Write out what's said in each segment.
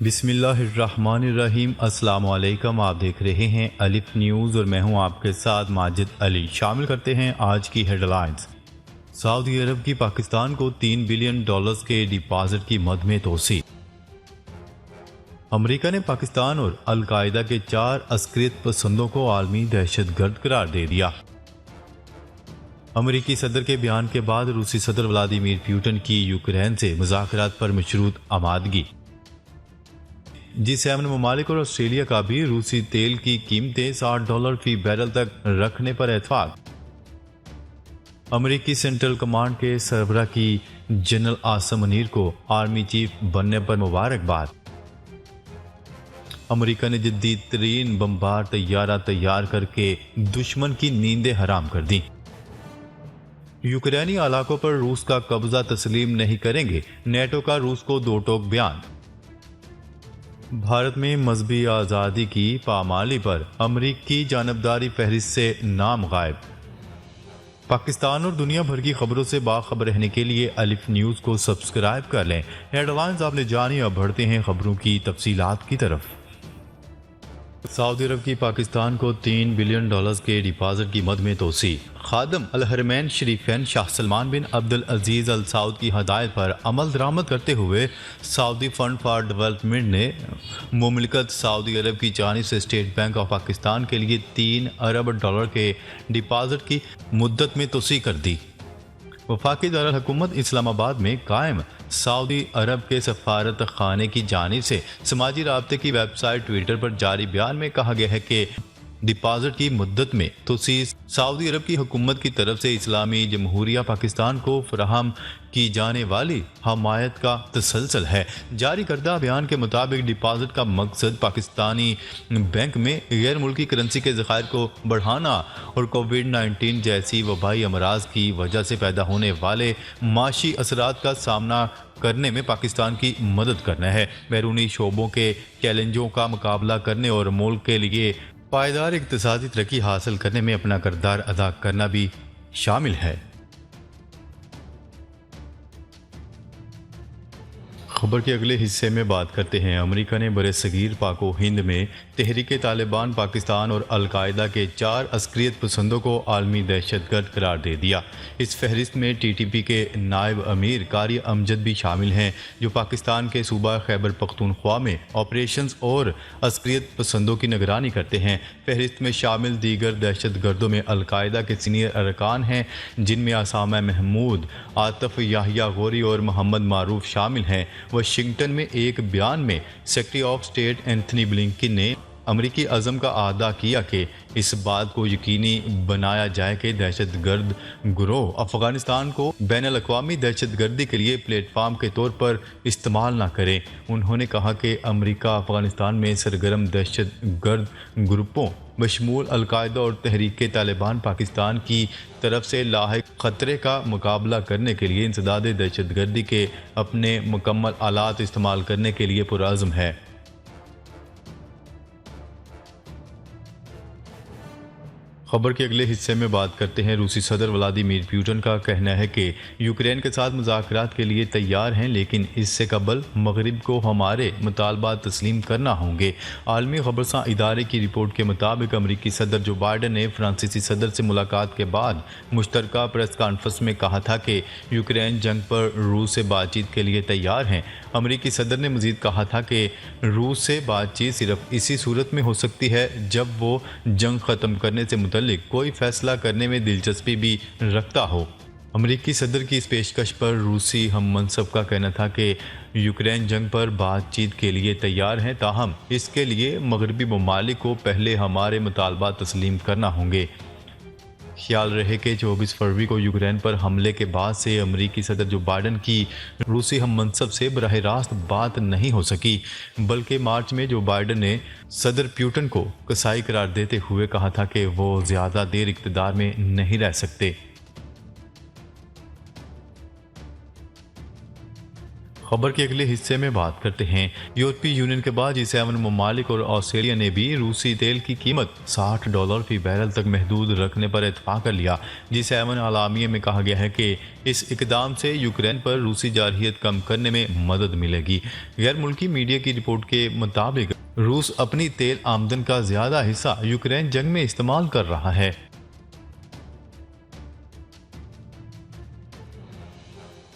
بسم اللہ الرحمن الرحیم۔ السلام علیکم، آپ دیکھ رہے ہیں الف نیوز اور میں ہوں آپ کے ساتھ ماجد علی۔ شامل کرتے ہیں آج کی ہیڈ لائنز۔ سعودی عرب کی پاکستان کو $3 بلین کے ڈپازٹ کی مد میں توسیع۔ امریکہ نے پاکستان اور القاعدہ کے 4 عسکریت پسندوں کو عالمی دہشت گرد قرار دے دیا۔ امریکی صدر کے بیان کے بعد روسی صدر ولادیمیر پوٹن کی یوکرین سے مذاکرات پر مشروط آمادگی۔ G7 ممالک اور آسٹریلیا کا بھی روسی تیل کی قیمتیں $60 فی بیرل تک رکھنے پر اتفاق۔ امریکی سینٹرل کمانڈ کے سربراہ کی جنرل عاصم منیر کو آرمی چیف بننے پر مبارکباد۔ امریکہ نے جدید ترین بمبار طیارہ تیار کر کے دشمن کی نیندیں حرام کر دیں۔ یوکرینی علاقوں پر روس کا قبضہ تسلیم نہیں کریں گے، نیٹو کا روس کو دو ٹوک بیان۔ بھارت میں مذہبی آزادی کی پامالی پر امریکی جانبداری فہرست سے نام غائب۔ پاکستان اور دنیا بھر کی خبروں سے باخبر رہنے کے لیے الف نیوز کو سبسکرائب کر لیں۔ ہیڈ لائنز آپ نے جانی، اب بڑھتے ہیں خبروں کی تفصیلات کی طرف۔ سعودی عرب کی پاکستان کو $3 بلین کے ڈپازٹ کی مد میں توسیع۔ خادم الحرمین شریفین شاہ سلمان بن عبد العزیز ال سعود کی ہدایت پر عمل درآمد کرتے ہوئے سعودی فنڈ فار ڈیولپمنٹ نے مملکت سعودی عرب کی جانب سے اسٹیٹ بینک آف پاکستان کے لیے $3 ارب کے ڈپازٹ کی مدت میں توسیع کر دی۔ وفاقی دارالحکومت اسلام آباد میں قائم سعودی عرب کے سفارت خانے کی جانب سے سماجی رابطے کی ویب سائٹ ٹویٹر پر جاری بیان میں کہا گیا ہے کہ ڈپازٹ کی مدت میں توسیع سعودی عرب کی حکومت کی طرف سے اسلامی جمہوریہ پاکستان کو فراہم کی جانے والی حمایت کا تسلسل ہے۔ جاری کردہ بیان کے مطابق ڈپازٹ کا مقصد پاکستانی بینک میں غیر ملکی کرنسی کے ذخائر کو بڑھانا اور کووڈ-19 جیسی وبائی امراض کی وجہ سے پیدا ہونے والے معاشی اثرات کا سامنا کرنے میں پاکستان کی مدد کرنا ہے۔ بیرونی شعبوں کے چیلنجوں کا مقابلہ کرنے اور ملک کے لیے پائیدار اقتصادی ترقی حاصل کرنے میں اپنا کردار ادا کرنا بھی شامل ہے۔ خبر کے اگلے حصے میں بات کرتے ہیں۔ امریکہ نے برصغیر پاک و ہند میں تحریک طالبان پاکستان اور القاعدہ کے 4 عسکریت پسندوں کو عالمی دہشت گرد قرار دے دیا۔ اس فہرست میں TTP کے نائب امیر قاری امجد بھی شامل ہیں، جو پاکستان کے صوبہ خیبر پختونخوا میں آپریشنز اور عسکریت پسندوں کی نگرانی کرتے ہیں۔ فہرست میں شامل دیگر دہشت گردوں میں القاعدہ کے سینئر ارکان ہیں، جن میں اسامہ محمود، عاطف یحییٰ غوری اور محمد معروف شامل ہیں۔ واشنگٹن میں ایک بیان میں secretary of state Anthony Blinken نے امریکی عزم کا اعادہ کیا کہ اس بات کو یقینی بنایا جائے کہ دہشت گرد گروہ افغانستان کو بین الاقوامی دہشت گردی کے لیے پلیٹ فارم کے طور پر استعمال نہ کرے۔ انہوں نے کہا کہ امریکہ افغانستان میں سرگرم دہشت گرد گروپوں بشمول القاعدہ اور تحریک طالبان پاکستان کی طرف سے لاحق خطرے کا مقابلہ کرنے کے لیے انسداد دہشت گردی کے اپنے مکمل آلات استعمال کرنے کے لیے پرعزم ہے۔ خبر کے اگلے حصے میں بات کرتے ہیں۔ روسی صدر ولادیمیر پوٹن کا کہنا ہے کہ یوکرین کے ساتھ مذاکرات کے لیے تیار ہیں، لیکن اس سے قبل مغرب کو ہمارے مطالبات تسلیم کرنا ہوں گے۔ عالمی خبرساں ادارے کی رپورٹ کے مطابق امریکی صدر جو بائیڈن نے فرانسیسی صدر سے ملاقات کے بعد مشترکہ پریس کانفرنس میں کہا تھا کہ یوکرین جنگ پر روس سے بات چیت کے لیے تیار ہیں۔ امریکی صدر نے مزید کہا تھا کہ روس سے بات چیت صرف اسی صورت میں ہو سکتی ہے جب وہ جنگ ختم کرنے سے متعلق کوئی فیصلہ کرنے میں دلچسپی بھی رکھتا ہو۔ امریکی صدر کی اس پیشکش پر روسی ہم منصب کا کہنا تھا کہ یوکرین جنگ پر بات چیت کے لیے تیار ہیں، تاہم اس کے لیے مغربی ممالک کو پہلے ہمارے مطالبات تسلیم کرنا ہوں گے۔ خیال رہے کہ 24 فروری کو یوکرین پر حملے کے بعد سے امریکی صدر جو بائیڈن کی روسی ہم منصب سے براہ راست بات نہیں ہو سکی، بلکہ مارچ میں جو بائیڈن نے صدر پوٹن کو کسائی قرار دیتے ہوئے کہا تھا کہ وہ زیادہ دیر اقتدار میں نہیں رہ سکتے۔ خبر کے اگلے حصے میں بات کرتے ہیں یورپی یونین کے بعد G7 ممالک اور آسٹریلیا نے بھی روسی تیل کی قیمت $60 فی بیرل تک محدود رکھنے پر اتفاق کر لیا۔ G7 اعلامیے میں کہا گیا ہے کہ اس اقدام سے یوکرین پر روسی جارحیت کم کرنے میں مدد ملے گی۔ غیر ملکی میڈیا کی رپورٹ کے مطابق روس اپنی تیل آمدن کا زیادہ حصہ یوکرین جنگ میں استعمال کر رہا ہے۔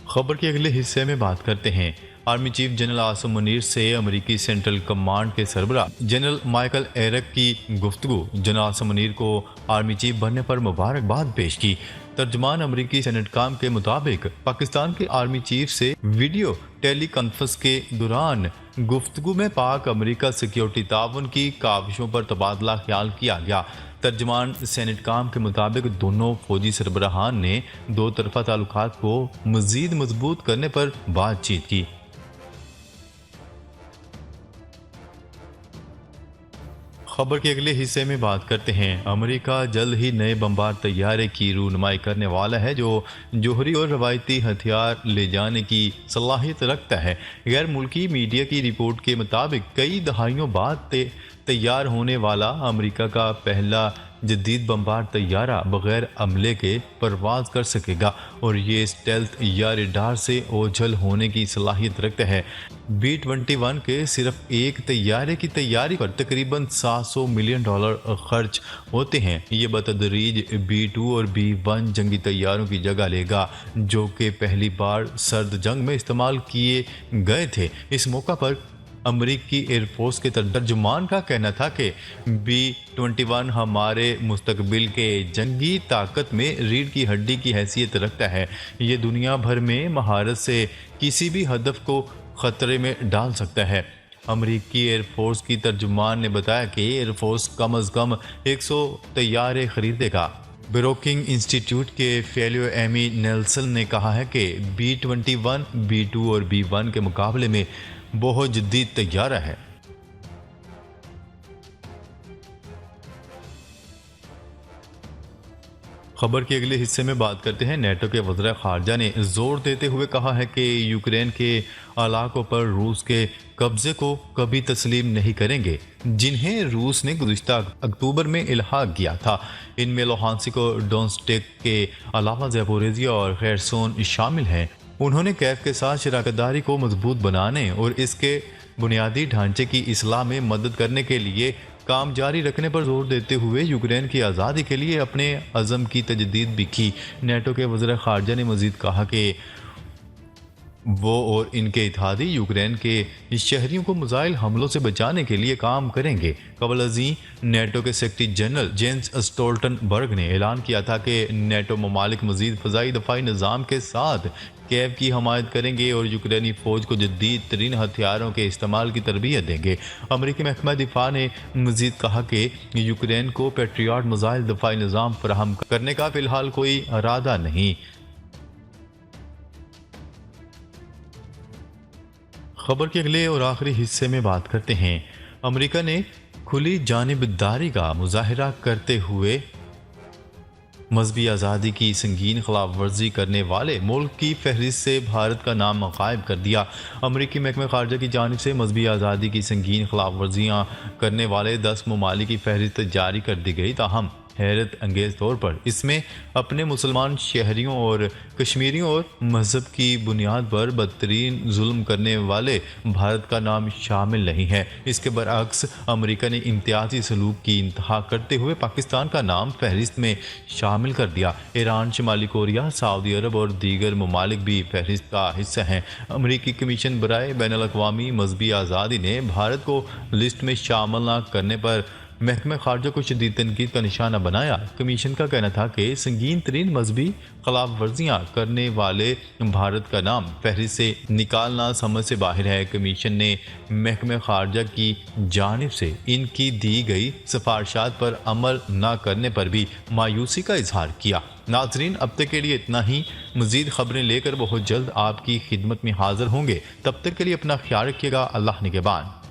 خبر کے اگلے حصے میں بات کرتے ہیں army chief general Asim Munir سے امریکی سینٹرل کمانڈ کے سربراہ جنرل مائیکل ایرک کی گفتگو۔ جنرل عاصم منیر کو آرمی چیف بننے پر مبارکباد پیش کی۔ ترجمان امریکی سینٹ کام کے مطابق پاکستان کے آرمی چیف سے ویڈیو ٹیلی کانفرنس کے دوران گفتگو میں پاک امریکہ سیکیورٹی تعاون کی کاوشوں پر تبادلہ خیال کیا گیا۔ ترجمان سینٹ کام کے مطابق دونوں فوجی سربراہان نے دو طرفہ تعلقات کو مزید مضبوط کرنے پر بات چیت کی۔ خبر کے اگلے حصے میں بات کرتے ہیں امریکہ جلد ہی نئے بمبار طیارے کی رونمائی کرنے والا ہے جو جوہری اور روایتی ہتھیار لے جانے کی صلاحیت رکھتا ہے۔ غیر ملکی میڈیا کی رپورٹ کے مطابق کئی دہائیوں بعد تیار ہونے والا امریکہ کا پہلا جدید بمبار طیارہ بغیر عملے کے پرواز کر سکے گا اور یہ اسٹیلتھ یا ریڈار سے اوجھل ہونے کی صلاحیت رکھتا ہے۔ B-21 کے صرف ایک طیارے کی تیاری پر تقریباً $700 ملین خرچ ہوتے ہیں۔ یہ بتدریج B-2 اور B-1 جنگی طیاروں کی جگہ لے گا جو کہ پہلی بار سرد جنگ میں استعمال کیے گئے تھے۔ اس موقع پر امریکی ایئر فورس کے ترجمان کا کہنا تھا کہ B-21 ہمارے مستقبل کے جنگی طاقت میں ریڑھ کی ہڈی کی حیثیت رکھتا ہے۔ یہ دنیا بھر میں مہارت سے کسی بھی ہدف کو خطرے میں ڈال سکتا ہے۔ امریکی ایئر فورس کی ترجمان نے بتایا کہ ایئر فورس کم از کم 100 طیارے خریدے گا۔ بروکنگ انسٹی ٹیوٹ کے فیلو ایمی نیلسن نے کہا ہے کہ B-21 B-2 اور B-1 کے مقابلے میں بہت جدید طیارہ ہے۔ خبر کے اگلے حصے میں بات کرتے ہیں نیٹو کے وزراء خارجہ نے زور دیتے ہوئے کہا ہے کہ یوکرین کے علاقوں پر روس کے قبضے کو کبھی تسلیم نہیں کریں گے جنہیں روس نے گزشتہ اکتوبر میں الحاق کیا تھا۔ ان میں لوہانسک اور ڈونسٹیک کے علاوہ زیپوریزیا اور خیرسون شامل ہیں۔ انہوں نے کیف کے ساتھ شراکت داری کو مضبوط بنانے اور اس کے بنیادی ڈھانچے کی اصلاح میں مدد کرنے کے لیے کام جاری رکھنے پر زور دیتے ہوئے یوکرین کی آزادی کے لیے اپنے عزم کی تجدید بھی کی۔ نیٹو کے وزیر خارجہ نے مزید کہا کہ وہ اور ان کے اتحادی یوکرین کے شہریوں کو میزائل حملوں سے بچانے کے لیے کام کریں گے۔ قبل ازیں نیٹو کے سیکرٹری جنرل جینس اسٹولٹن برگ نے اعلان کیا تھا کہ نیٹو ممالک مزید فضائی دفاعی نظام کے ساتھ کیف کی حمایت کریں گے اور یوکرینی فوج کو جدید ترین ہتھیاروں کے استعمال کی تربیت دیں گے۔ امریکی محکمہ دفاع نے مزید کہا کہ یوکرین کو پیٹریاٹ میزائل دفاعی نظام فراہم کرنے کا فی الحال کوئی ارادہ نہیں۔ خبر کے اگلے اور آخری حصے میں بات کرتے ہیں امریکہ نے کھلی جانبداری کا مظاہرہ کرتے ہوئے مذہبی آزادی کی سنگین خلاف ورزی کرنے والے ملک کی فہرست سے بھارت کا نام غائب کر دیا۔ امریکی محکمہ خارجہ کی جانب سے مذہبی آزادی کی سنگین خلاف ورزیاں کرنے والے 10 ممالک کی فہرست جاری کر دی گئی، تاہم حیرت انگیز طور پر اس میں اپنے مسلمان شہریوں اور کشمیریوں اور مذہب کی بنیاد پر بدترین ظلم کرنے والے بھارت کا نام شامل نہیں ہے۔ اس کے برعکس امریکہ نے امتیازی سلوک کی انتہا کرتے ہوئے پاکستان کا نام فہرست میں شامل کر دیا۔ ایران، شمالی کوریا، سعودی عرب اور دیگر ممالک بھی فہرست کا حصہ ہیں۔ امریکی کمیشن برائے بین الاقوامی مذہبی آزادی نے بھارت کو لسٹ میں شامل نہ کرنے پر محکمہ خارجہ کو شدید تنقید کا نشانہ بنایا۔ کمیشن کا کہنا تھا کہ سنگین ترین مذہبی خلاف ورزیاں کرنے والے بھارت کا نام فہرست سے نکالنا سمجھ سے باہر ہے۔ کمیشن نے محکمہ خارجہ کی جانب سے ان کی دی گئی سفارشات پر عمل نہ کرنے پر بھی مایوسی کا اظہار کیا۔ ناظرین، اب تک کے لیے اتنا ہی۔ مزید خبریں لے کر بہت جلد آپ کی خدمت میں حاضر ہوں گے۔ تب تک کے لیے اپنا خیال رکھیے گا۔ اللہ نگہبان۔